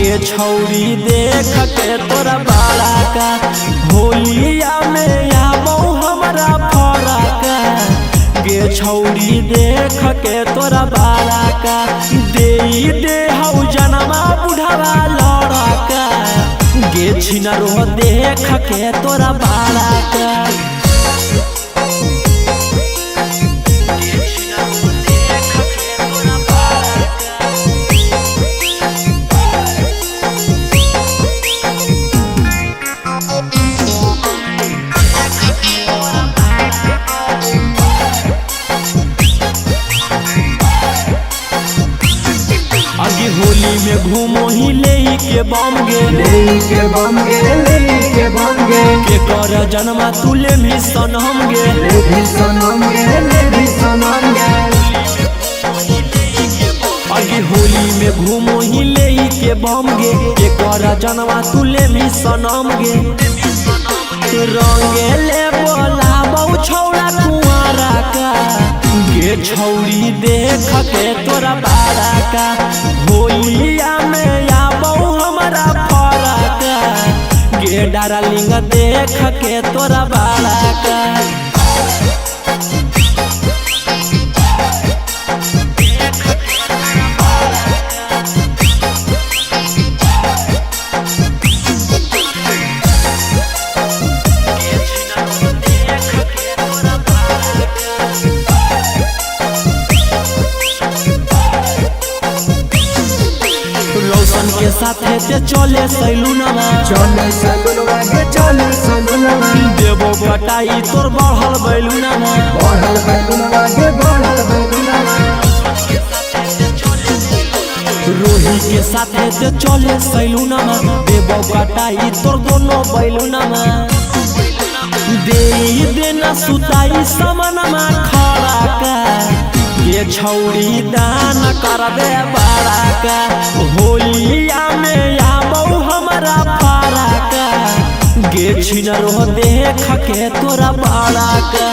गे छौरी देख के तोरा बाड़ा का होलिया में आबो हमरा फरका। गे छौरी देख के तोरा बाड़ा का दे हौ जनमा बुढ़ावा लड़का। गे छिनरो देख के तोरा बाड़ा का अगी होली में घूमो ही ले के बम गे के कर जन्मा तुले भी सनम गे अगी होली में घूमो ही ले के बम गे के कर जन्मा तुले भी सनम गे। रंगे ले बोला बहु छौड़ा कुआरा का गे छौरी देख के तोरा बाड़ा का होलिया में आबो हमरा फरका। गे डार्लिंग देख के तोरा बाड़ा का रोशन के साथे ते चले सैलूनवा देवो बटाई तोर बढ़ल बैलूनवा रोही के साथे ते चले सैलूनवा देवो बटाई तोर दोनों बैलूनवा। दे देना सुताई समनमा खड़ा का ये छौरी दान कर दे बाड़ा का होलिया में आबो हमरा फरका। गे छिनरो देख के तोरा बाड़ा का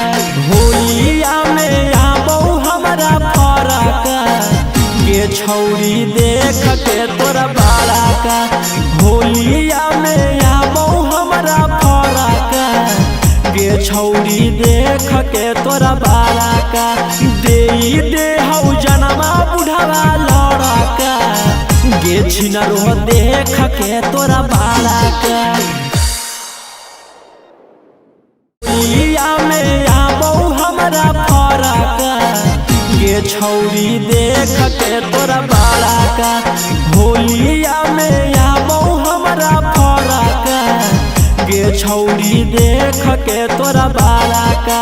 होलिया में आबो हमरा फरका। गे छौरी देख के तोरा बाड़ा का होलिया में आबो हमरा फरका। गे छौरी देख के तोरा बाड़ा का दे हौ जनमा बुढ़ावा लड़का। गे छिनरो देख के तोरा बाड़ा का होलिया में आबो हमरा फरका। गे छौरी देख के तोरा बाड़ा का होलिया में आबो हमरा फरका। गे छौरी देख के तोरा बाड़ा का।